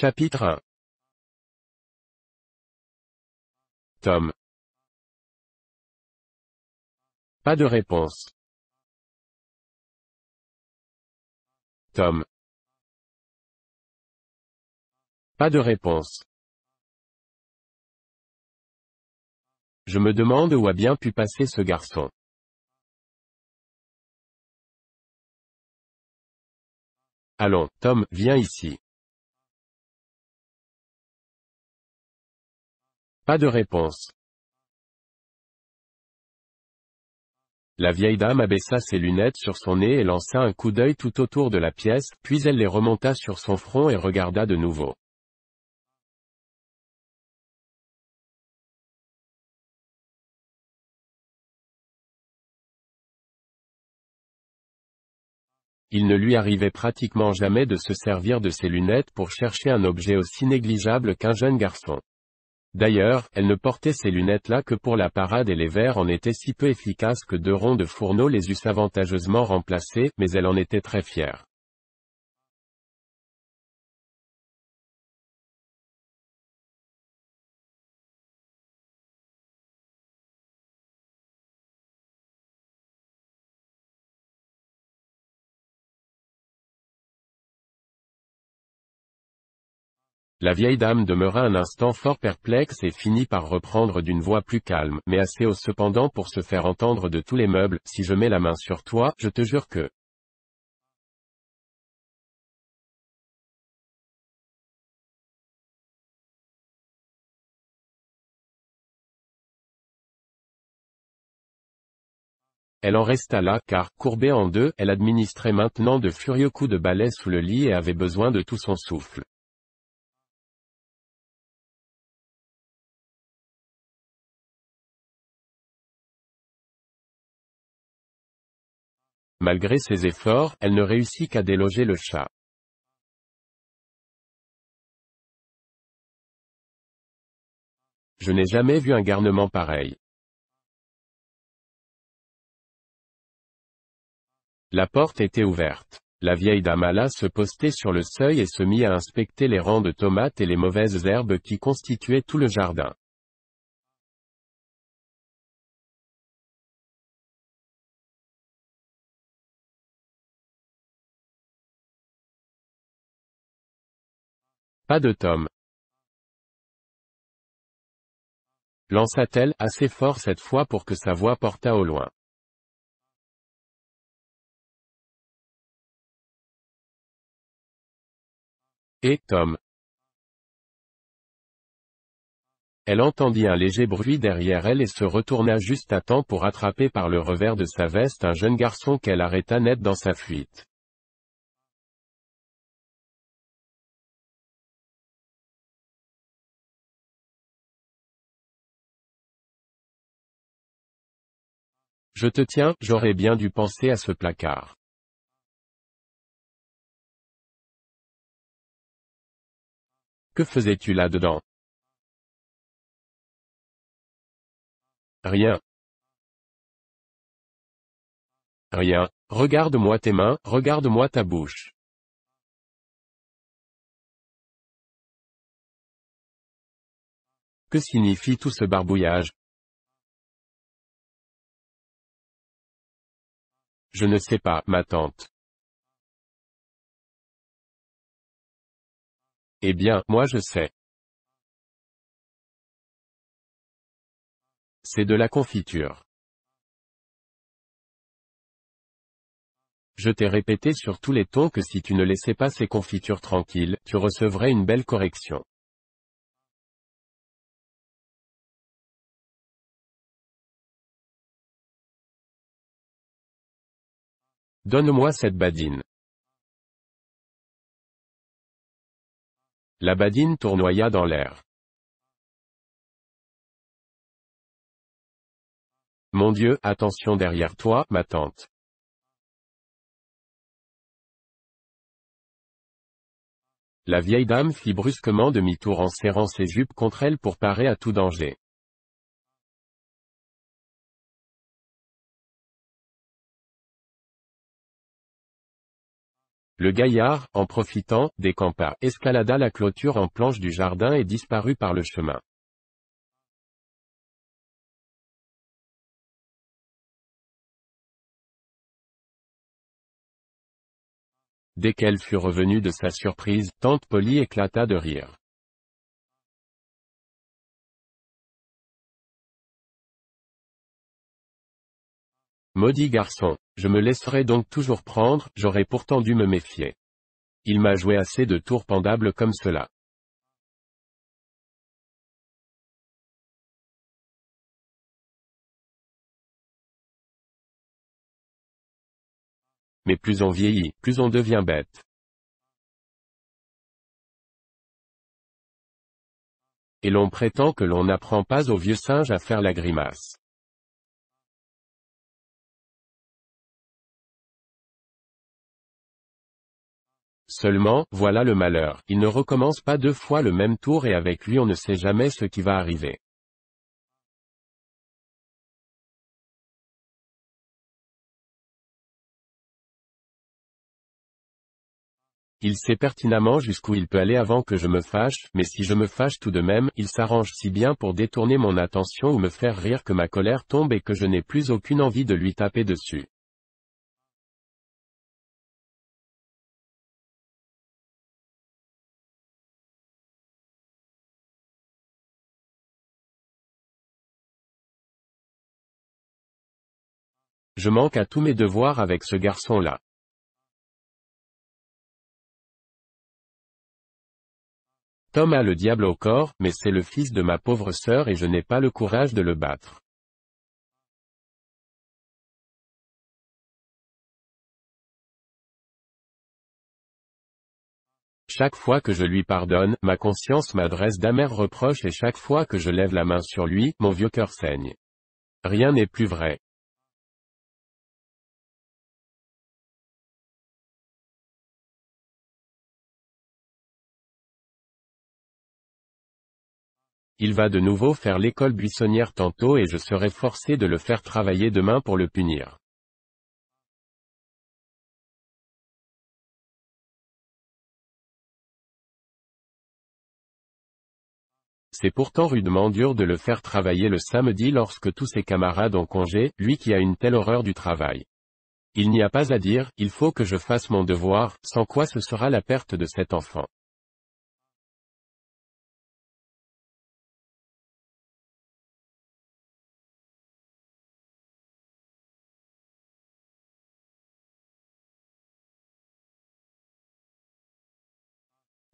Chapitre 1. Tom. Pas de réponse. Tom. Pas de réponse. Je me demande où a bien pu passer ce garçon. Allons, Tom, viens ici. Pas de réponse. La vieille dame abaissa ses lunettes sur son nez et lança un coup d'œil tout autour de la pièce, puis elle les remonta sur son front et regarda de nouveau. Il ne lui arrivait pratiquement jamais de se servir de ses lunettes pour chercher un objet aussi négligeable qu'un jeune garçon. D'ailleurs, elle ne portait ces lunettes-là que pour la parade et les verres en étaient si peu efficaces que 2 ronds de fourneau les eussent avantageusement remplacés, mais elle en était très fière. La vieille dame demeura un instant fort perplexe et finit par reprendre d'une voix plus calme, mais assez haut cependant pour se faire entendre de tous les meubles, si je mets la main sur toi, je te jure que... Elle en resta là, car, courbée en deux, elle administrait maintenant de furieux coups de balai sous le lit et avait besoin de tout son souffle. Malgré ses efforts, elle ne réussit qu'à déloger le chat. Je n'ai jamais vu un garnement pareil. La porte était ouverte. La vieille dame alla se poster sur le seuil et se mit à inspecter les rangs de tomates et les mauvaises herbes qui constituaient tout le jardin. Pas de Tom. Lança-t-elle, assez fort cette fois pour que sa voix portât au loin. Et Tom. Elle entendit un léger bruit derrière elle et se retourna juste à temps pour attraper par le revers de sa veste un jeune garçon qu'elle arrêta net dans sa fuite. Je te tiens, j'aurais bien dû penser à ce placard. Que faisais-tu là-dedans? Rien. Rien. Regarde-moi tes mains, regarde-moi ta bouche. Que signifie tout ce barbouillage? Je ne sais pas, ma tante. Eh bien, moi je sais. C'est de la confiture. Je t'ai répété sur tous les tons que si tu ne laissais pas ces confitures tranquilles, tu recevrais une belle correction. Donne-moi cette badine. La badine tournoya dans l'air. Mon Dieu, attention derrière toi, ma tante. La vieille dame fit brusquement demi-tour en serrant ses jupes contre elle pour parer à tout danger. Le gaillard, en profitant, décampa, escalada la clôture en planche du jardin et disparut par le chemin. Dès qu'elle fut revenue de sa surprise, tante Polly éclata de rire. Maudit garçon, je me laisserai donc toujours prendre, j'aurais pourtant dû me méfier. Il m'a joué assez de tours pendables comme cela. Mais plus on vieillit, plus on devient bête. Et l'on prétend que l'on n'apprend pas au vieux singe à faire la grimace. Seulement, voilà le malheur, il ne recommence pas 2 fois le même tour et avec lui on ne sait jamais ce qui va arriver. Il sait pertinemment jusqu'où il peut aller avant que je me fâche, mais si je me fâche tout de même, il s'arrange si bien pour détourner mon attention ou me faire rire que ma colère tombe et que je n'ai plus aucune envie de lui taper dessus. Je manque à tous mes devoirs avec ce garçon-là. Tom a le diable au corps, mais c'est le fils de ma pauvre sœur et je n'ai pas le courage de le battre. Chaque fois que je lui pardonne, ma conscience m'adresse d'amers reproches et chaque fois que je lève la main sur lui, mon vieux cœur saigne. Rien n'est plus vrai. Il va de nouveau faire l'école buissonnière tantôt et je serai forcé de le faire travailler demain pour le punir. C'est pourtant rudement dur de le faire travailler le samedi lorsque tous ses camarades ont congé, lui qui a une telle horreur du travail. Il n'y a pas à dire, il faut que je fasse mon devoir, sans quoi ce sera la perte de cet enfant.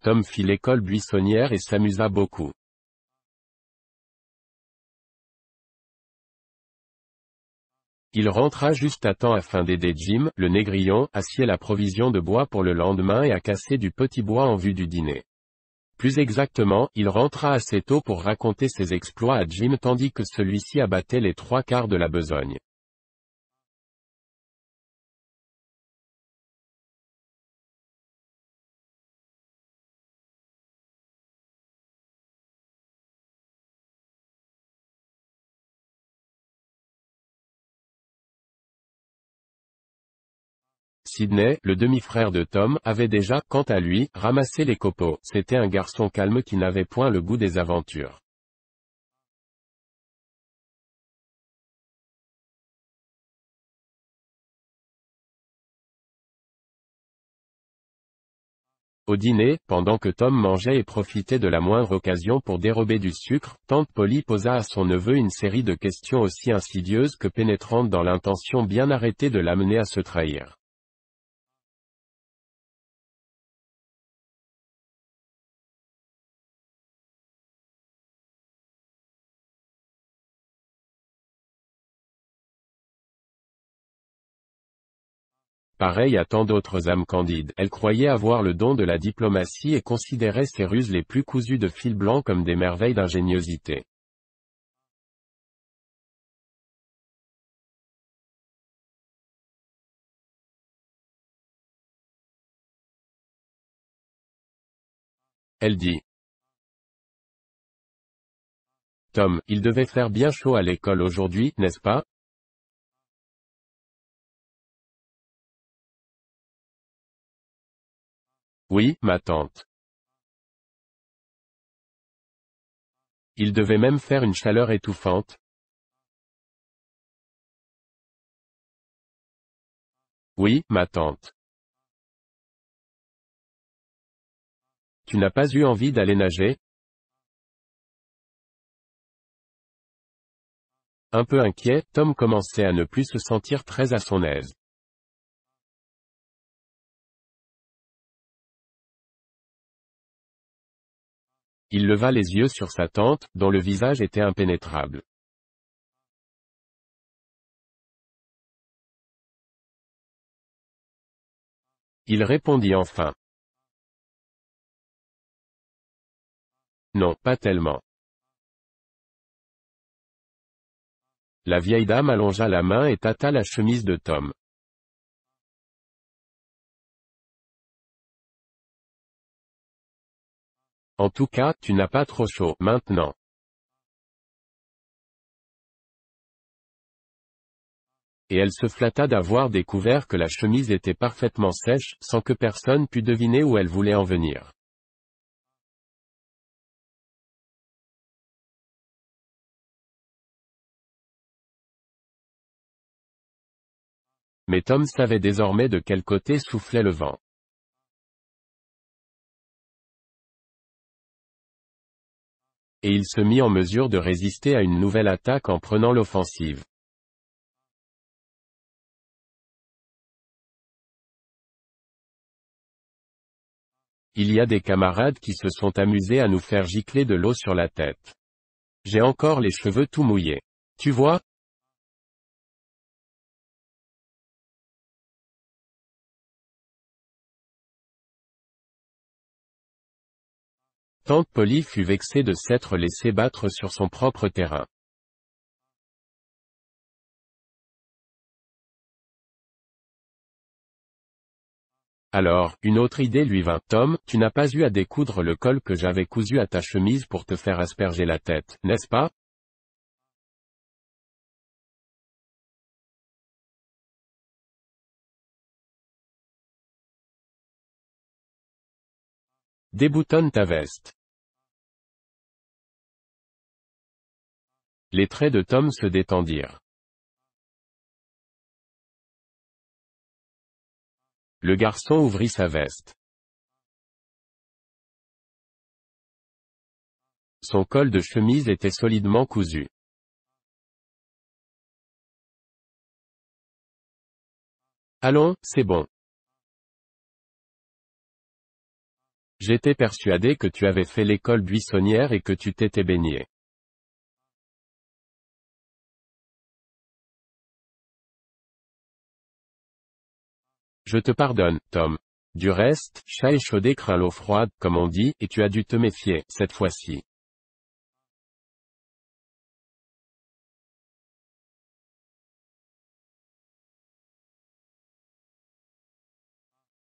Tom fit l'école buissonnière et s'amusa beaucoup. Il rentra juste à temps afin d'aider Jim, le négrillon, à scier la provision de bois pour le lendemain et à casser du petit bois en vue du dîner. Plus exactement, il rentra assez tôt pour raconter ses exploits à Jim tandis que celui-ci abattait les 3/4 de la besogne. Sidney, le demi-frère de Tom, avait déjà, quant à lui, ramassé les copeaux. C'était un garçon calme qui n'avait point le goût des aventures. Au dîner, pendant que Tom mangeait et profitait de la moindre occasion pour dérober du sucre, tante Polly posa à son neveu une série de questions aussi insidieuses que pénétrantes dans l'intention bien arrêtée de l'amener à se trahir. Pareille à tant d'autres âmes candides, elle croyait avoir le don de la diplomatie et considérait ses ruses les plus cousues de fil blanc comme des merveilles d'ingéniosité. Elle dit. Tom, il devait faire bien chaud à l'école aujourd'hui, n'est-ce pas? Oui, ma tante. Il devait même faire une chaleur étouffante. Oui, ma tante. Tu n'as pas eu envie d'aller nager? Un peu inquiet, Tom commençait à ne plus se sentir très à son aise. Il leva les yeux sur sa tante, dont le visage était impénétrable. Il répondit enfin. Non, pas tellement. La vieille dame allongea la main et tâta la chemise de Tom. En tout cas, tu n'as pas trop chaud, maintenant. Et elle se flatta d'avoir découvert que la chemise était parfaitement sèche, sans que personne pût deviner où elle voulait en venir. Mais Tom savait désormais de quel côté soufflait le vent. Et il se mit en mesure de résister à une nouvelle attaque en prenant l'offensive. Il y a des camarades qui se sont amusés à nous faire gicler de l'eau sur la tête. J'ai encore les cheveux tout mouillés. Tu vois? Tante Polly fut vexée de s'être laissé battre sur son propre terrain. Alors, une autre idée lui vint. Tom, tu n'as pas eu à découdre le col que j'avais cousu à ta chemise pour te faire asperger la tête, n'est-ce pas? Déboutonne ta veste. Les traits de Tom se détendirent. Le garçon ouvrit sa veste. Son col de chemise était solidement cousu. Allons, c'est bon. J'étais persuadé que tu avais fait l'école buissonnière et que tu t'étais baigné. Je te pardonne, Tom. Du reste, chat échaudé craint l'eau froide, comme on dit, et tu as dû te méfier, cette fois-ci.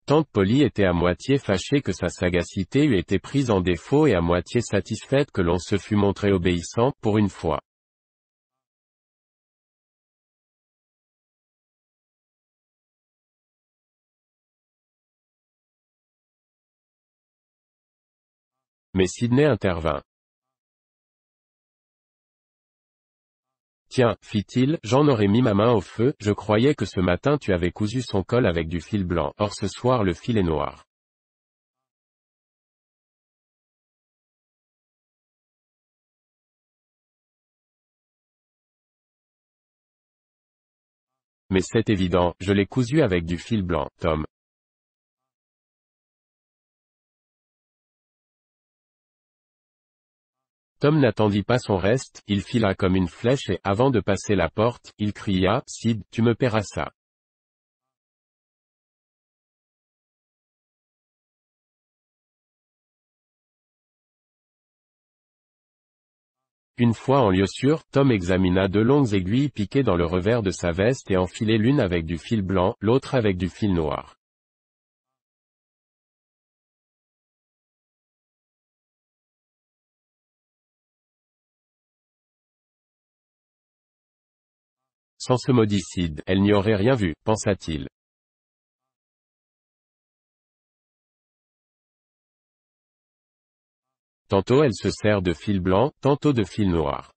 Tante Polly était à moitié fâchée que sa sagacité eût été prise en défaut et à moitié satisfaite que l'on se fût montré obéissant, pour une fois. Mais Sidney intervint. Tiens, fit-il, j'en aurais mis ma main au feu, je croyais que ce matin tu avais cousu son col avec du fil blanc, or ce soir le fil est noir. Mais c'est évident, je l'ai cousu avec du fil blanc, Tom. Tom n'attendit pas son reste, il fila comme une flèche et, avant de passer la porte, il cria, Sid, tu me paieras ça. Une fois en lieu sûr, Tom examina deux longues aiguilles piquées dans le revers de sa veste et enfilées l'une avec du fil blanc, l'autre avec du fil noir. Sans ce maudit Sid, elle n'y aurait rien vu, pensa-t-il. Tantôt elle se sert de fil blanc, tantôt de fil noir.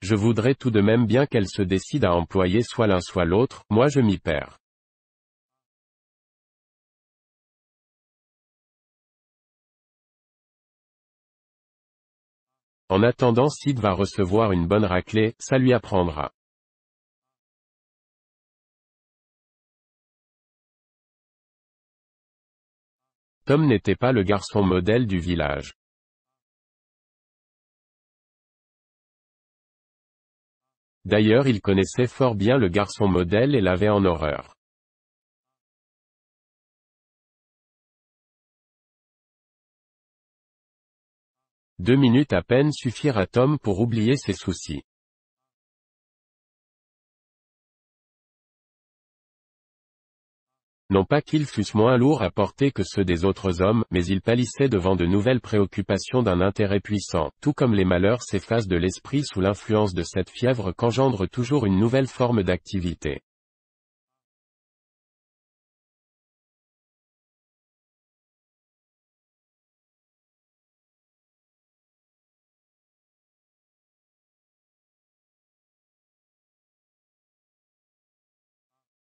Je voudrais tout de même bien qu'elle se décide à employer soit l'un soit l'autre, moi je m'y perds. En attendant, Sid va recevoir une bonne raclée, ça lui apprendra. Tom n'était pas le garçon modèle du village. D'ailleurs il connaissait fort bien le garçon modèle et l'avait en horreur. Deux minutes à peine suffirent à Tom pour oublier ses soucis. Non pas qu'ils fussent moins lourds à porter que ceux des autres hommes, mais ils pâlissaient devant de nouvelles préoccupations d'un intérêt puissant, tout comme les malheurs s'effacent de l'esprit sous l'influence de cette fièvre qu'engendre toujours une nouvelle forme d'activité.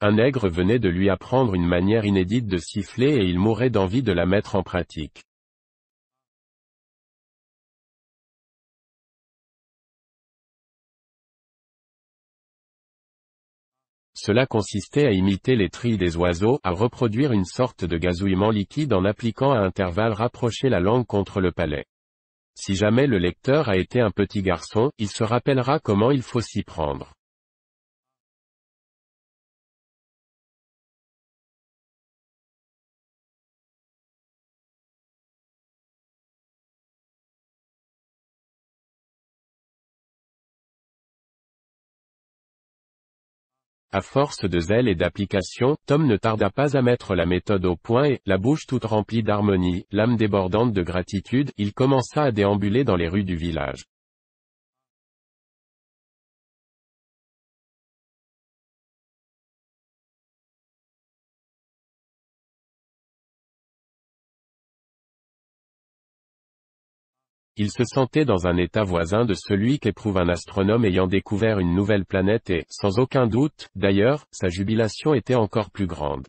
Un nègre venait de lui apprendre une manière inédite de siffler et il mourait d'envie de la mettre en pratique. Cela consistait à imiter les trilles des oiseaux, à reproduire une sorte de gazouillement liquide en appliquant à intervalles rapprochés la langue contre le palais. Si jamais le lecteur a été un petit garçon, il se rappellera comment il faut s'y prendre. À force de zèle et d'application, Tom ne tarda pas à mettre la méthode au point et, la bouche toute remplie d'harmonie, l'âme débordante de gratitude, il commença à déambuler dans les rues du village. Il se sentait dans un état voisin de celui qu'éprouve un astronome ayant découvert une nouvelle planète et, sans aucun doute, d'ailleurs, sa jubilation était encore plus grande.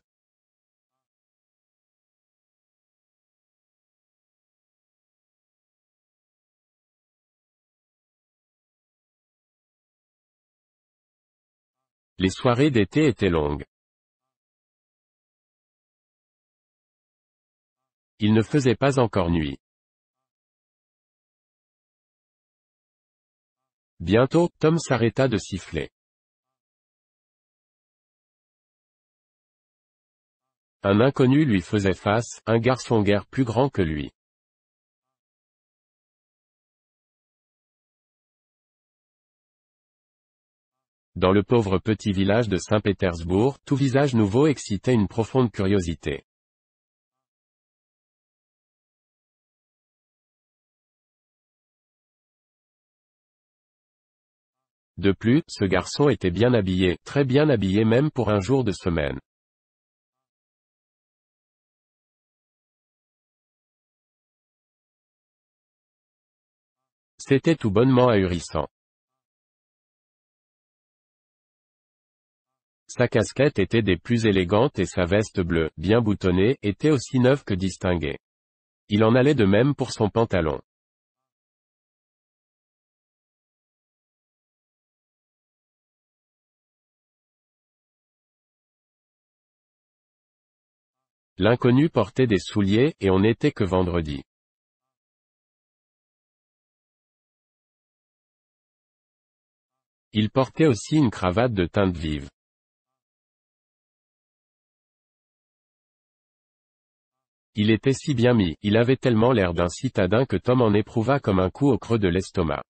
Les soirées d'été étaient longues. Il ne faisait pas encore nuit. Bientôt, Tom s'arrêta de siffler. Un inconnu lui faisait face, un garçon guère plus grand que lui. Dans le pauvre petit village de Saint-Pétersbourg, tout visage nouveau excitait une profonde curiosité. De plus, ce garçon était bien habillé, très bien habillé même pour un jour de semaine. C'était tout bonnement ahurissant. Sa casquette était des plus élégantes et sa veste bleue, bien boutonnée, était aussi neuve que distinguée. Il en allait de même pour son pantalon. L'inconnu portait des souliers, et on n'était que vendredi. Il portait aussi une cravate de teinte vive. Il était si bien mis, il avait tellement l'air d'un citadin que Tom en éprouva comme un coup au creux de l'estomac.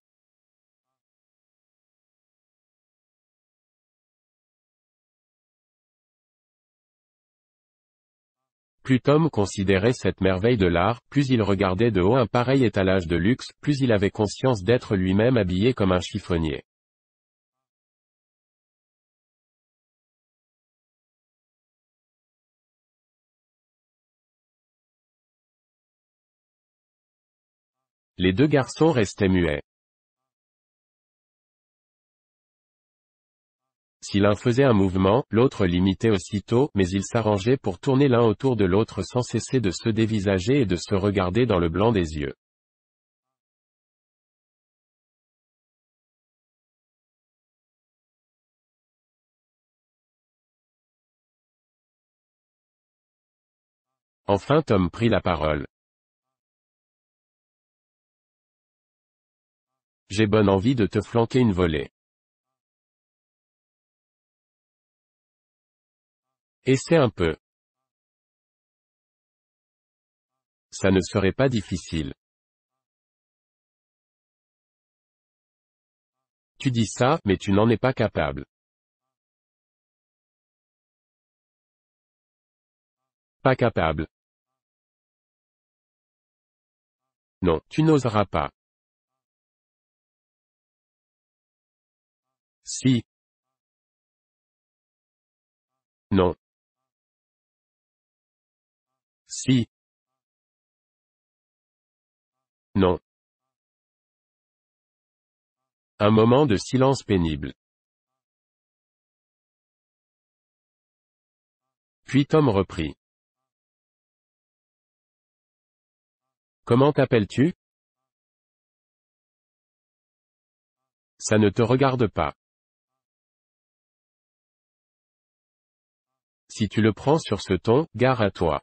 Plus Tom considérait cette merveille de l'art, plus il regardait de haut un pareil étalage de luxe, plus il avait conscience d'être lui-même habillé comme un chiffonnier. Les deux garçons restaient muets. Si l'un faisait un mouvement, l'autre l'imitait aussitôt, mais ils s'arrangeaient pour tourner l'un autour de l'autre sans cesser de se dévisager et de se regarder dans le blanc des yeux. Enfin Tom prit la parole. J'ai bonne envie de te flanquer une volée. Essaie un peu. Ça ne serait pas difficile. Tu dis ça, mais tu n'en es pas capable. Pas capable. Non, tu n'oseras pas. Si. Non. Si. Non. Un moment de silence pénible. Puis Tom reprit. Comment t'appelles-tu? Ça ne te regarde pas. Si tu le prends sur ce ton, gare à toi.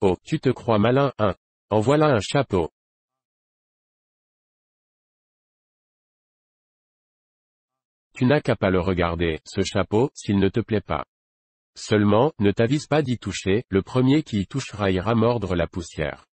Oh, tu te crois malin, hein? En voilà un chapeau. Tu n'as qu'à pas le regarder, ce chapeau, s'il ne te plaît pas. Seulement, ne t'avise pas d'y toucher, le premier qui y touchera ira mordre la poussière.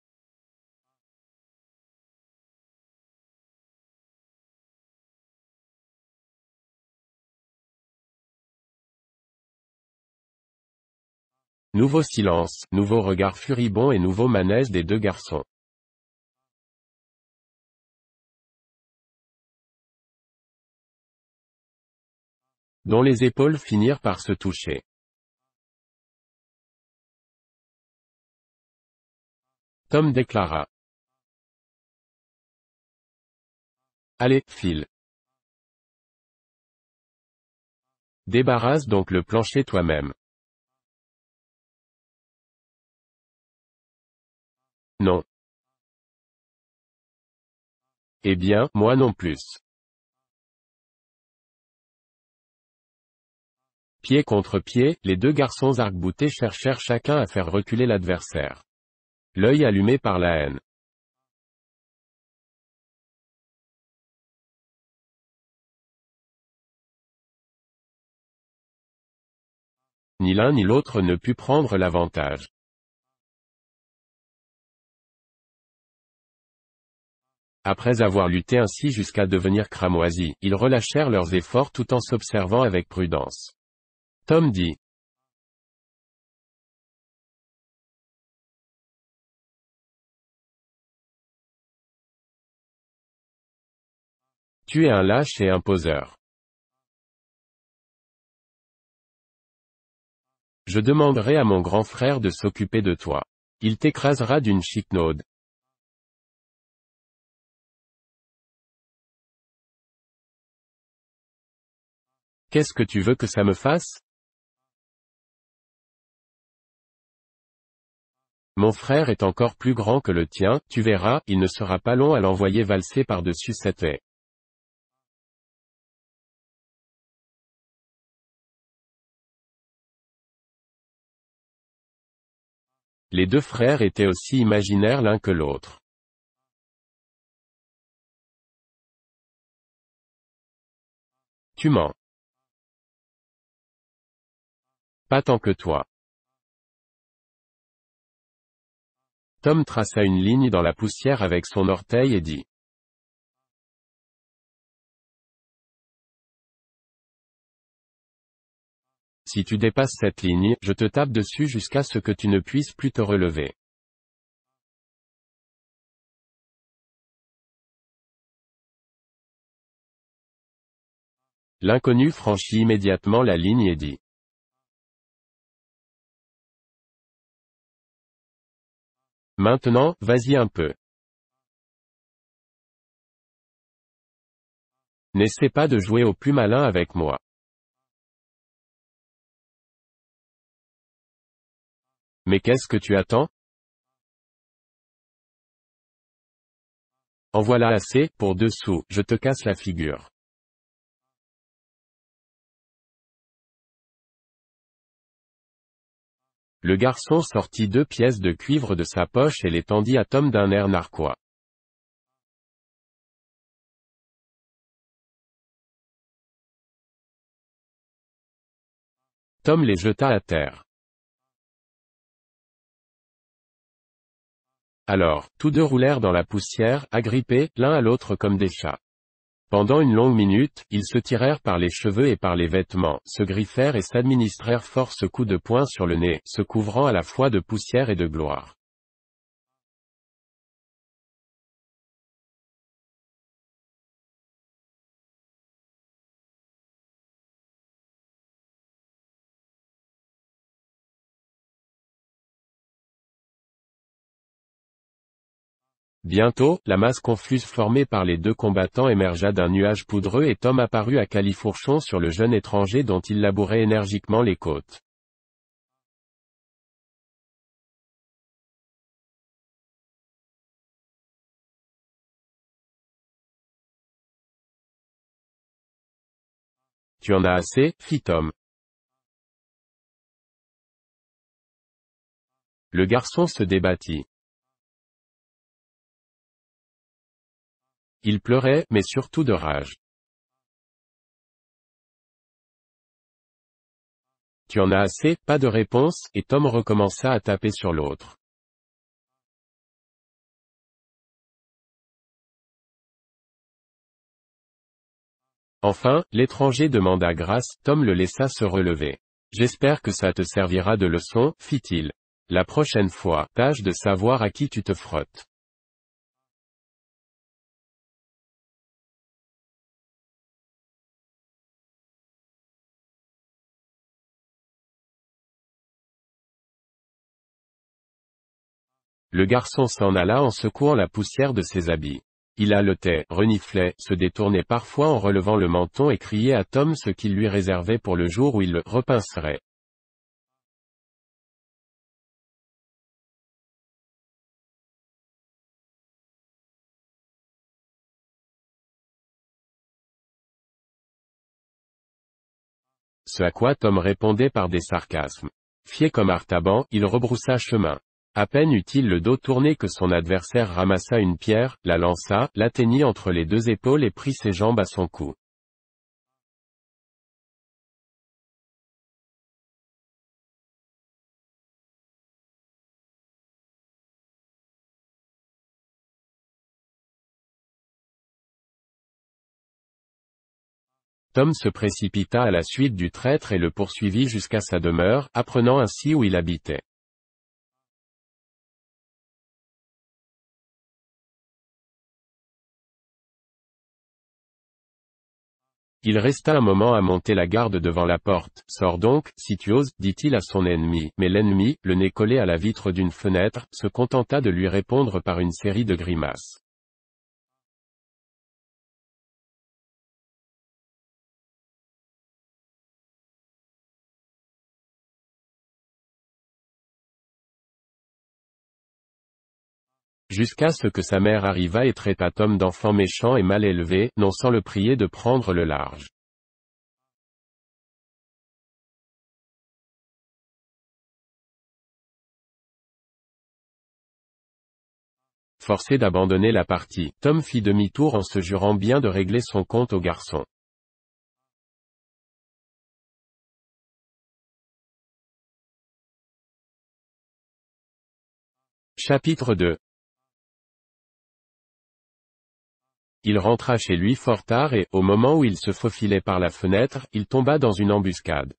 Nouveau silence, nouveau regard furibond et nouveau manège des deux garçons. Dont les épaules finirent par se toucher. Tom déclara. Allez, file. Débarrasse donc le plancher toi-même. Non. Eh bien, moi non plus. Pied contre pied, les deux garçons arc-boutés cherchèrent chacun à faire reculer l'adversaire. L'œil allumé par la haine. Ni l'un ni l'autre ne put prendre l'avantage. Après avoir lutté ainsi jusqu'à devenir cramoisis, ils relâchèrent leurs efforts tout en s'observant avec prudence. Tom dit. Tu es un lâche et un poseur. Je demanderai à mon grand frère de s'occuper de toi. Il t'écrasera d'une chiquenaude. Qu'est-ce que tu veux que ça me fasse? Mon frère est encore plus grand que le tien, tu verras, il ne sera pas long à l'envoyer valser par-dessus cette haie. Les deux frères étaient aussi imaginaires l'un que l'autre. Tu mens. Pas tant que toi. Tom traça une ligne dans la poussière avec son orteil et dit. Si tu dépasses cette ligne, je te tape dessus jusqu'à ce que tu ne puisses plus te relever. L'inconnu franchit immédiatement la ligne et dit. Maintenant, vas-y un peu. N'essaie pas de jouer au plus malin avec moi. Mais qu'est-ce que tu attends? En voilà assez, pour 2 sous, je te casse la figure. Le garçon sortit 2 pièces de cuivre de sa poche et les tendit à Tom d'un air narquois. Tom les jeta à terre. Alors, tous deux roulèrent dans la poussière, agrippés, l'un à l'autre comme des chats. Pendant une longue minute, ils se tirèrent par les cheveux et par les vêtements, se griffèrent et s'administrèrent force coups de poing sur le nez, se couvrant à la fois de poussière et de gloire. Bientôt, la masse confuse formée par les deux combattants émergea d'un nuage poudreux et Tom apparut à califourchon sur le jeune étranger dont il labourait énergiquement les côtes. Tu en as assez, fit Tom. Le garçon se débattit. Il pleurait, mais surtout de rage. Tu en as assez, pas de réponse, et Tom recommença à taper sur l'autre. Enfin, l'étranger demanda grâce, Tom le laissa se relever. J'espère que ça te servira de leçon, fit-il. La prochaine fois, tâche de savoir à qui tu te frottes. Le garçon s'en alla en secouant la poussière de ses habits. Il haletait, reniflait, se détournait parfois en relevant le menton et criait à Tom ce qu'il lui réservait pour le jour où il le repincerait. Ce à quoi Tom répondait par des sarcasmes. Fier comme Artaban, il rebroussa chemin. À peine eut-il le dos tourné que son adversaire ramassa une pierre, la lança, l'atteignit entre les deux épaules et prit ses jambes à son cou. Tom se précipita à la suite du traître et le poursuivit jusqu'à sa demeure, apprenant ainsi où il habitait. Il resta un moment à monter la garde devant la porte. Sors donc, si tu oses, dit-il à son ennemi. Mais l'ennemi, le nez collé à la vitre d'une fenêtre, se contenta de lui répondre par une série de grimaces. Jusqu'à ce que sa mère arrivât et traita Tom d'enfant méchant et mal élevé, non sans le prier de prendre le large. Forcé d'abandonner la partie, Tom fit demi-tour en se jurant bien de régler son compte au garçon. Chapitre 2. Il rentra chez lui fort tard et, au moment où il se faufilait par la fenêtre, il tomba dans une embuscade.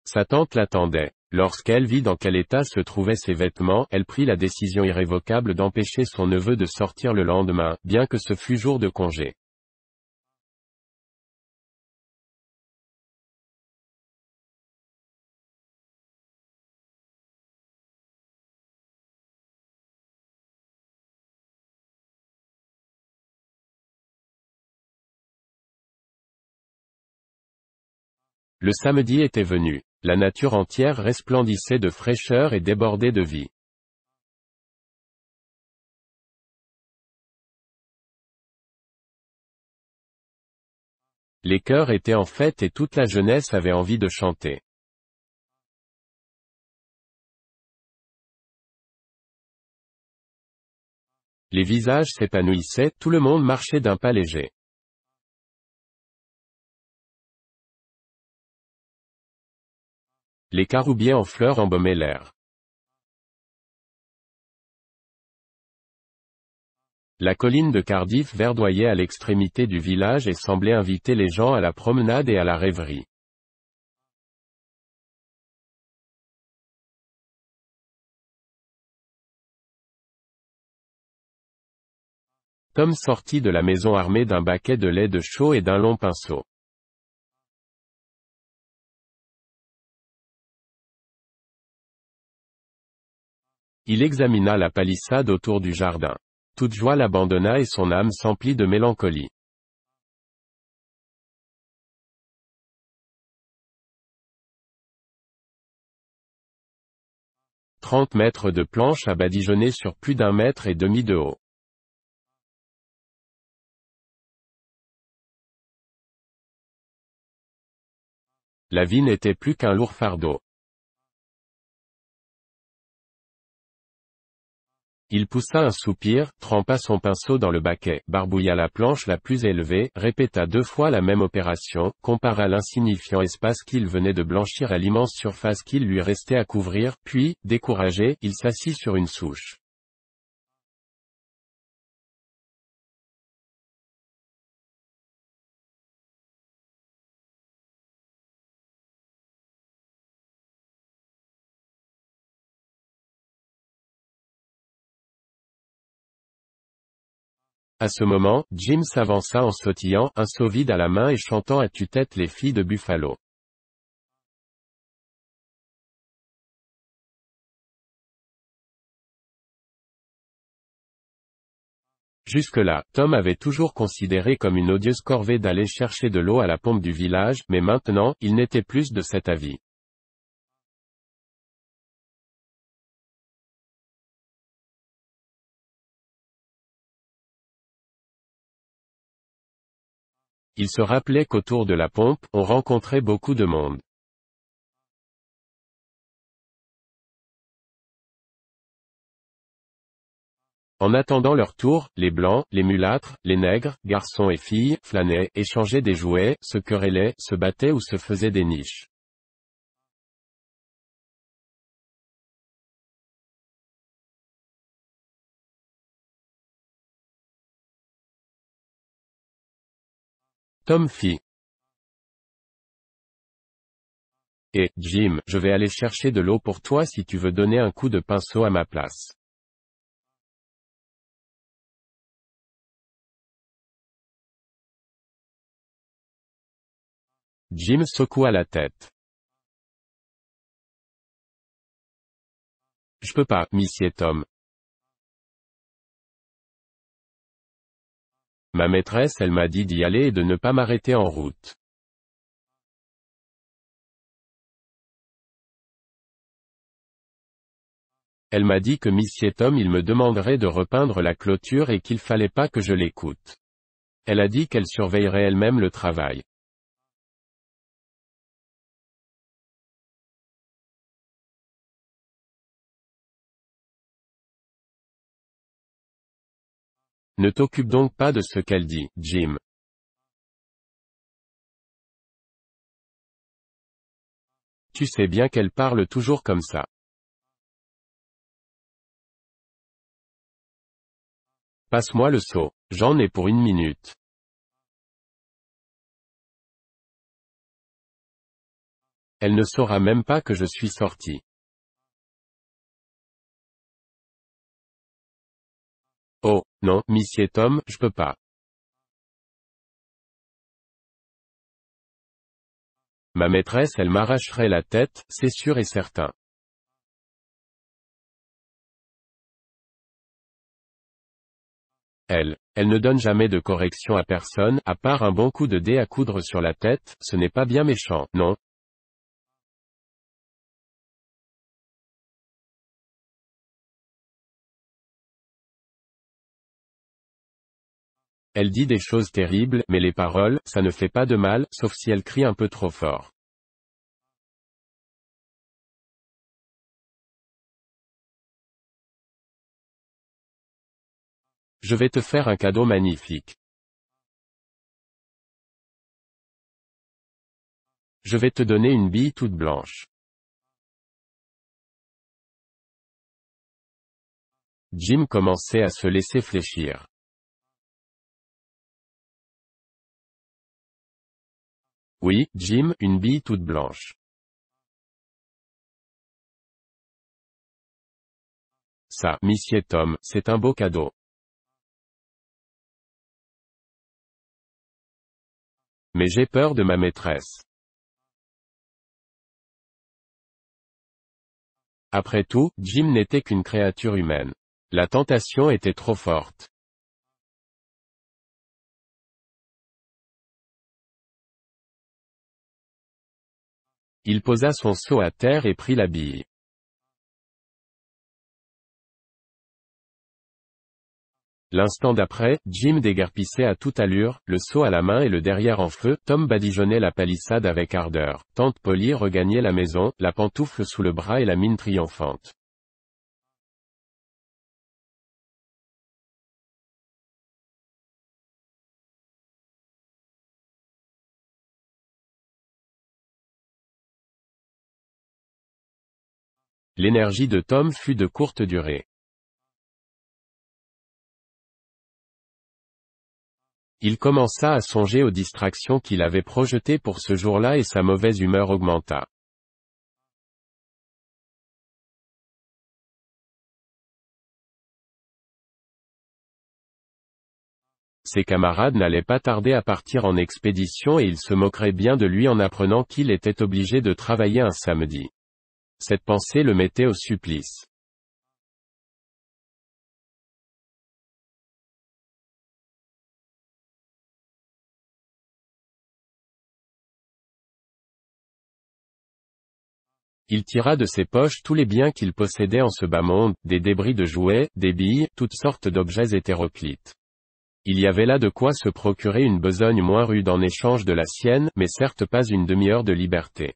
Sa tante l'attendait. Lorsqu'elle vit dans quel état se trouvaient ses vêtements, elle prit la décision irrévocable d'empêcher son neveu de sortir le lendemain, bien que ce fût jour de congé. Le samedi était venu. La nature entière resplendissait de fraîcheur et débordait de vie. Les chœurs étaient en fête et toute la jeunesse avait envie de chanter. Les visages s'épanouissaient, tout le monde marchait d'un pas léger. Les caroubiers en fleurs embaumaient l'air. La colline de Cardiff verdoyait à l'extrémité du village et semblait inviter les gens à la promenade et à la rêverie. Tom sortit de la maison armé d'un baquet de lait de chaux et d'un long pinceau. Il examina la palissade autour du jardin. Toute joie l'abandonna et son âme s'emplit de mélancolie. 30 mètres de planche à badigeonner sur plus d'1,5 mètre de haut. La vie n'était plus qu'un lourd fardeau. Il poussa un soupir, trempa son pinceau dans le baquet, barbouilla la planche la plus élevée, répéta 2 fois la même opération, compara l'insignifiant espace qu'il venait de blanchir à l'immense surface qu'il lui restait à couvrir, puis, découragé, il s'assit sur une souche. À ce moment, Jim s'avança en sautillant, un seau vide à la main et chantant à tue-tête les filles de Buffalo. Jusque-là, Tom avait toujours considéré comme une odieuse corvée d'aller chercher de l'eau à la pompe du village, mais maintenant, il n'était plus de cet avis. Il se rappelait qu'autour de la pompe, on rencontrait beaucoup de monde. En attendant leur tour, les blancs, les mulâtres, les nègres, garçons et filles, flânaient, échangeaient des jouets, se querellaient, se battaient ou se faisaient des niches. Tom fit. Et, Jim, je vais aller chercher de l'eau pour toi si tu veux donner un coup de pinceau à ma place. Jim secoua la tête. Je peux pas, Monsieur Tom. Ma maîtresse elle m'a dit d'y aller et de ne pas m'arrêter en route. Elle m'a dit que Monsieur Tom il me demanderait de repeindre la clôture et qu'il fallait pas que je l'écoute. Elle a dit qu'elle surveillerait elle-même le travail. Ne t'occupe donc pas de ce qu'elle dit, Jim. Tu sais bien qu'elle parle toujours comme ça. Passe-moi le seau. J'en ai pour 1 minute. Elle ne saura même pas que je suis sorti. Oh, non, Monsieur Tom, je peux pas. Ma maîtresse elle m'arracherait la tête, c'est sûr et certain. Elle ne donne jamais de correction à personne, à part un bon coup de dé à coudre sur la tête, ce n'est pas bien méchant, non? Elle dit des choses terribles, mais les paroles, ça ne fait pas de mal, sauf si elle crie un peu trop fort. Je vais te faire un cadeau magnifique. Je vais te donner une bille toute blanche. Jim commençait à se laisser fléchir. Oui, Jim, une bille toute blanche. Ça, Monsieur Tom, c'est un beau cadeau. Mais j'ai peur de ma maîtresse. Après tout, Jim n'était qu'une créature humaine. La tentation était trop forte. Il posa son seau à terre et prit la bille. L'instant d'après, Jim déguerpissait à toute allure, le seau à la main et le derrière en feu. Tom badigeonnait la palissade avec ardeur. Tante Polly regagnait la maison, la pantoufle sous le bras et la mine triomphante. L'énergie de Tom fut de courte durée. Il commença à songer aux distractions qu'il avait projetées pour ce jour-là et sa mauvaise humeur augmenta. Ses camarades n'allaient pas tarder à partir en expédition et ils se moqueraient bien de lui en apprenant qu'il était obligé de travailler un samedi. Cette pensée le mettait au supplice. Il tira de ses poches tous les biens qu'il possédait en ce bas monde, des débris de jouets, des billes, toutes sortes d'objets hétéroclites. Il y avait là de quoi se procurer une besogne moins rude en échange de la sienne, mais certes pas une demi-heure de liberté.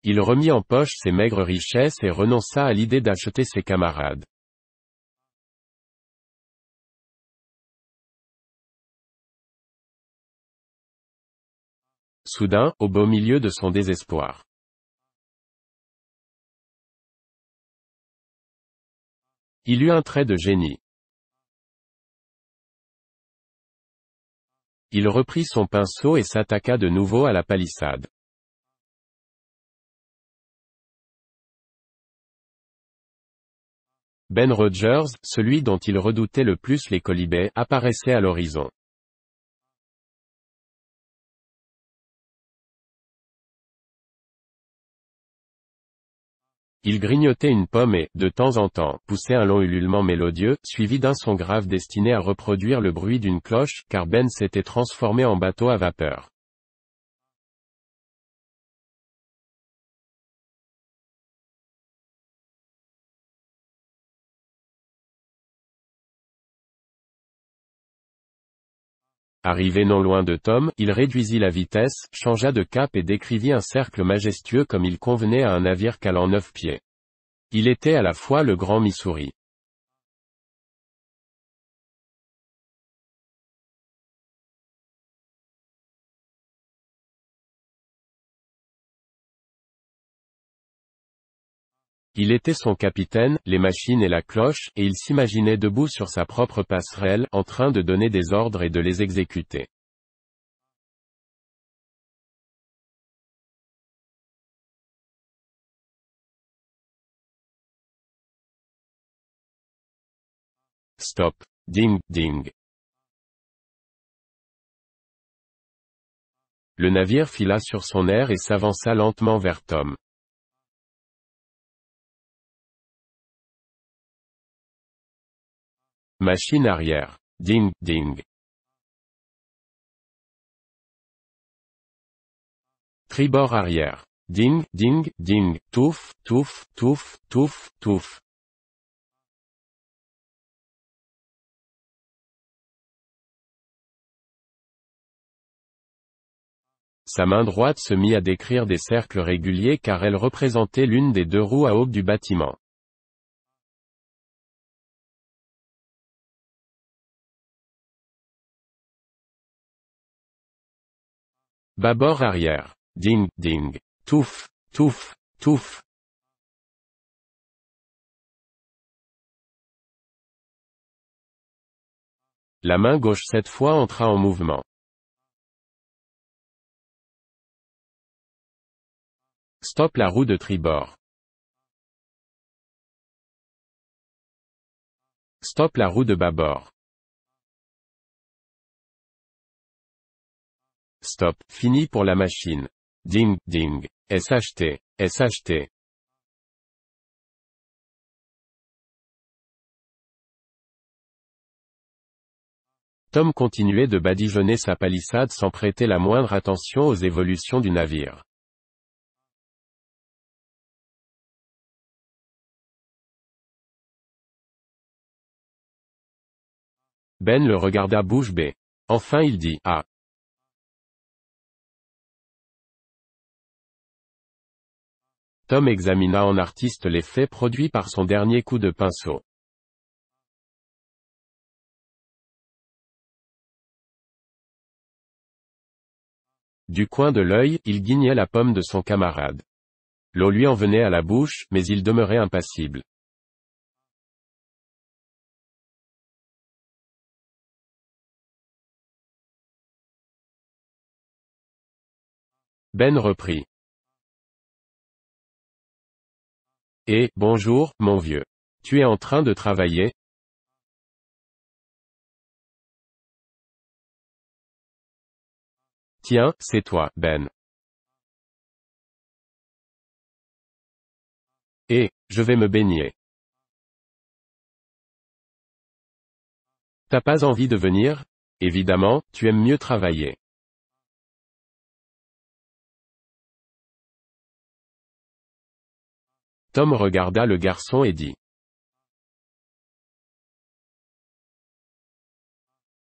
Il remit en poche ses maigres richesses et renonça à l'idée d'acheter ses camarades. Soudain, au beau milieu de son désespoir, il eut un trait de génie. Il reprit son pinceau et s'attaqua de nouveau à la palissade. Ben Rogers, celui dont il redoutait le plus les colibets, apparaissait à l'horizon. Il grignotait une pomme et, de temps en temps, poussait un long ululement mélodieux, suivi d'un son grave destiné à reproduire le bruit d'une cloche, car Ben s'était transformé en bateau à vapeur. Arrivé non loin de Tom, il réduisit la vitesse, changea de cap et décrivit un cercle majestueux comme il convenait à un navire calant 9 pieds. Il était à la fois le grand Missouri. Il était son capitaine, les machines et la cloche, et il s'imaginait debout sur sa propre passerelle, en train de donner des ordres et de les exécuter. Stop. Ding, ding. Le navire fila sur son air et s'avança lentement vers Tom. Machine arrière. ding, ding. Tribord arrière. Ding, ding, ding, touf, touf, touf, touf, touf. Sa main droite se mit à décrire des cercles réguliers car elle représentait l'une des deux roues à aubes du bâtiment. Bâbord arrière. Ding, ding. Touf, touf, touf. La main gauche cette fois entra en mouvement. Stop la roue de tribord. Stop la roue de bâbord. Stop, fini pour la machine. Ding, ding. SHT, SHT. Tom continuait de badigeonner sa palissade sans prêter la moindre attention aux évolutions du navire. Ben le regarda bouche bée. Enfin il dit « Ah !» Tom examina en artiste l'effet produit par son dernier coup de pinceau. Du coin de l'œil, il guignait la pomme de son camarade. L'eau lui en venait à la bouche, mais il demeurait impassible. Ben reprit. « Eh, bonjour, mon vieux. Tu es en train de travailler ? » Tiens, c'est toi, Ben. Eh, je vais me baigner. T'as pas envie de venir ? Évidemment, tu aimes mieux travailler. Tom regarda le garçon et dit.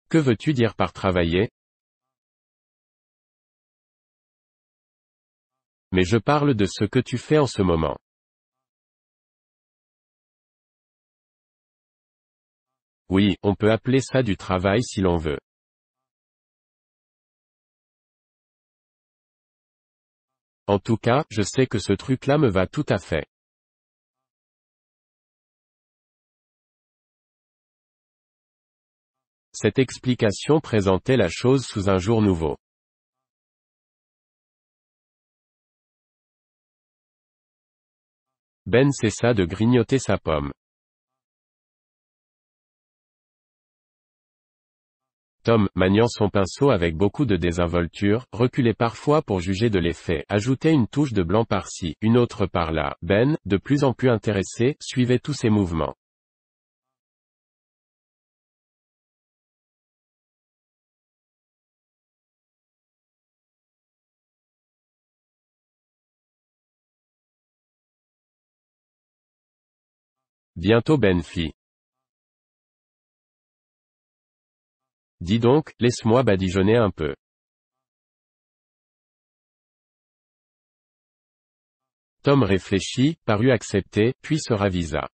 Que veux-tu dire par travailler ? Mais je parle de ce que tu fais en ce moment. Oui, on peut appeler ça du travail si l'on veut. En tout cas, je sais que ce truc-là me va tout à fait. Cette explication présentait la chose sous un jour nouveau. Ben cessa de grignoter sa pomme. Tom, maniant son pinceau avec beaucoup de désinvolture, reculait parfois pour juger de l'effet, ajoutait une touche de blanc par-ci, une autre par-là. Ben, de plus en plus intéressé, suivait tous ses mouvements. Bientôt Ben fit. Dis donc, laisse-moi badigeonner un peu. Tom réfléchit, parut accepter, puis se ravisa.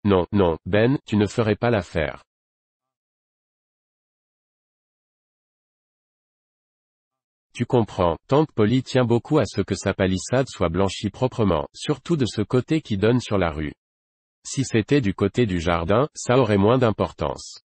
Non, non, Ben, tu ne ferais pas l'affaire. Tu comprends, tante Polly tient beaucoup à ce que sa palissade soit blanchie proprement, surtout de ce côté qui donne sur la rue. Si c'était du côté du jardin, ça aurait moins d'importance.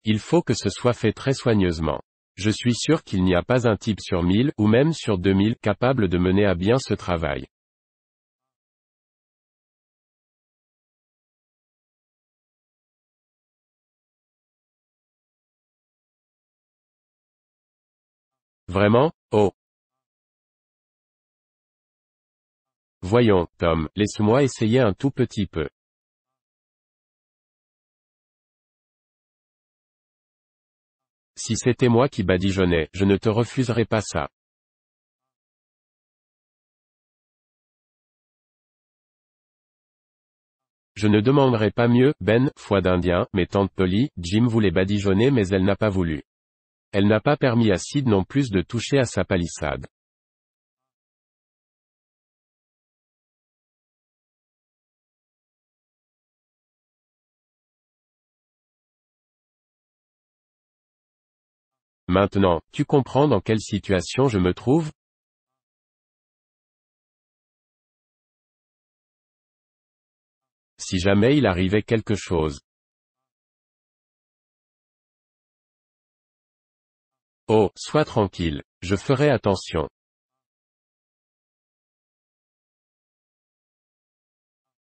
Il faut que ce soit fait très soigneusement. Je suis sûr qu'il n'y a pas un type sur 1000, ou même sur 2000, capable de mener à bien ce travail. Vraiment? Oh. Voyons, Tom, laisse-moi essayer un tout petit peu. Si c'était moi qui badigeonnais, je ne te refuserais pas ça. Je ne demanderais pas mieux, Ben, foi d'Indien, mais tante Polly, Jim voulait badigeonner mais elle n'a pas voulu. Elle n'a pas permis à Sid non plus de toucher à sa palissade. Maintenant, tu comprends dans quelle situation je me trouve? Si jamais il arrivait quelque chose. Oh, sois tranquille. Je ferai attention.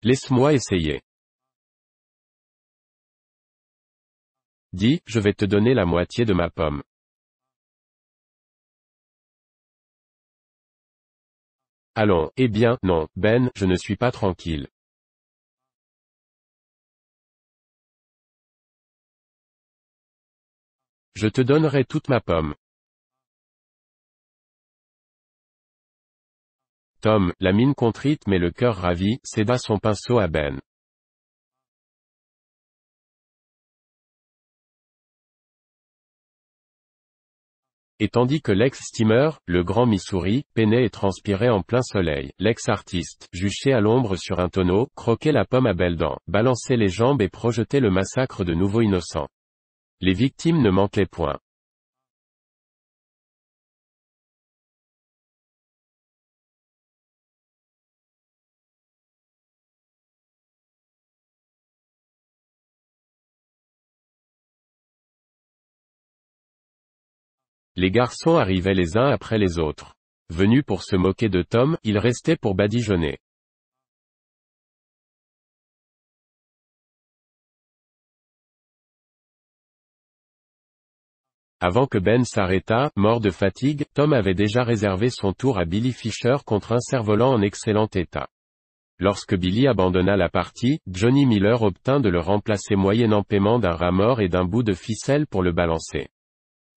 Laisse-moi essayer. Dis, je vais te donner la moitié de ma pomme. Allons, eh bien, non, Ben, je ne suis pas tranquille. Je te donnerai toute ma pomme. Tom, la mine contrite mais le cœur ravi, céda son pinceau à Ben. Et tandis que l'ex-steamer, le grand Missouri, peinait et transpirait en plein soleil, l'ex-artiste, juché à l'ombre sur un tonneau, croquait la pomme à belles dents, balançait les jambes et projetait le massacre de nouveaux innocents. Les victimes ne manquaient point. Les garçons arrivaient les uns après les autres. Venus pour se moquer de Tom, ils restaient pour badigeonner. Avant que Ben s'arrêtât, mort de fatigue, Tom avait déjà réservé son tour à Billy Fisher contre un cerf-volant en excellent état. Lorsque Billy abandonna la partie, Johnny Miller obtint de le remplacer moyennant paiement d'un rat mort et d'un bout de ficelle pour le balancer.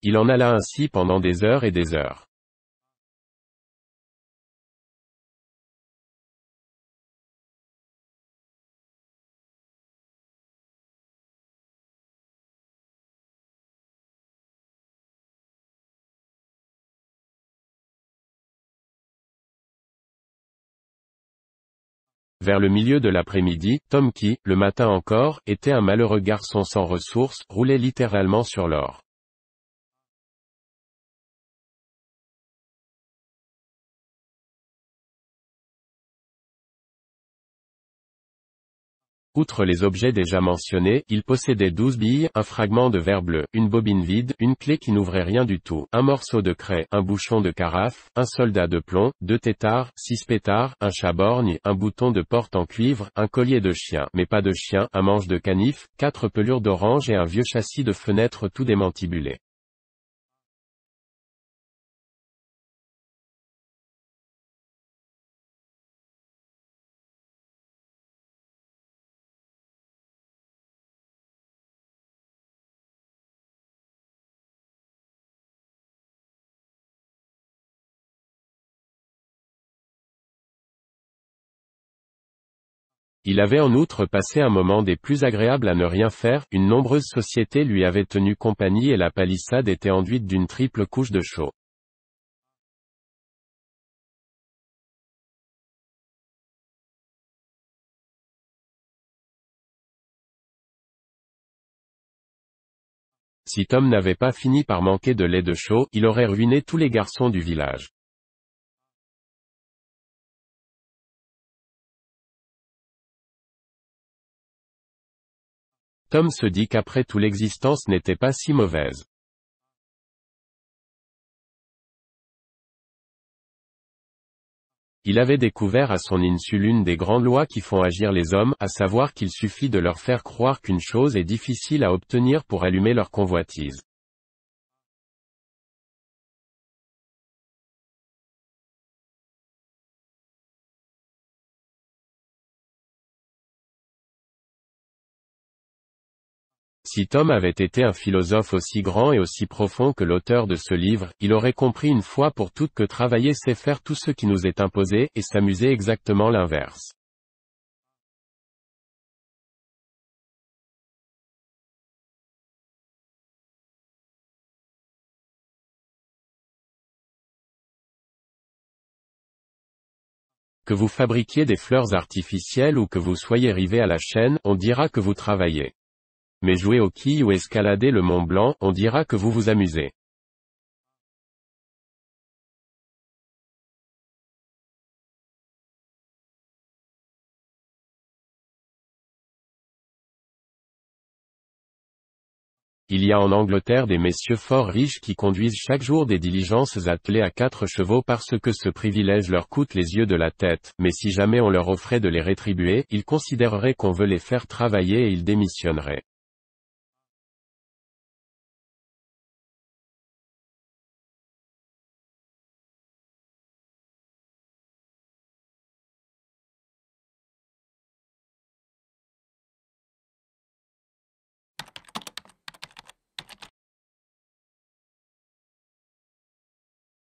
Il en alla ainsi pendant des heures et des heures. Vers le milieu de l'après-midi, Tom qui, le matin encore, était un malheureux garçon sans ressources, roulait littéralement sur l'or. Outre les objets déjà mentionnés, il possédait 12 billes, un fragment de verre bleu, une bobine vide, une clé qui n'ouvrait rien du tout, un morceau de craie, un bouchon de carafe, un soldat de plomb, 2 têtards, 6 pétards, un chat-borgne, un bouton de porte en cuivre, un collier de chien, mais pas de chien, un manche de canif, 4 pelures d'orange et un vieux châssis de fenêtre tout démantibulé. Il avait en outre passé un moment des plus agréables à ne rien faire, une nombreuse société lui avait tenu compagnie et la palissade était enduite d'une triple couche de chaux. Si Tom n'avait pas fini par manquer de lait de chaux, il aurait ruiné tous les garçons du village. Tom se dit qu'après tout l'existence n'était pas si mauvaise. Il avait découvert à son insu l'une des grandes lois qui font agir les hommes, à savoir qu'il suffit de leur faire croire qu'une chose est difficile à obtenir pour allumer leur convoitise. Si Tom avait été un philosophe aussi grand et aussi profond que l'auteur de ce livre, il aurait compris une fois pour toutes que travailler c'est faire tout ce qui nous est imposé, et s'amuser exactement l'inverse. Que vous fabriquiez des fleurs artificielles ou que vous soyez rivé à la chaîne, on dira que vous travaillez. Mais jouer aux quilles ou escalader le Mont Blanc, on dira que vous vous amusez. Il y a en Angleterre des messieurs fort riches qui conduisent chaque jour des diligences attelées à 4 chevaux parce que ce privilège leur coûte les yeux de la tête, mais si jamais on leur offrait de les rétribuer, ils considéreraient qu'on veut les faire travailler et ils démissionneraient.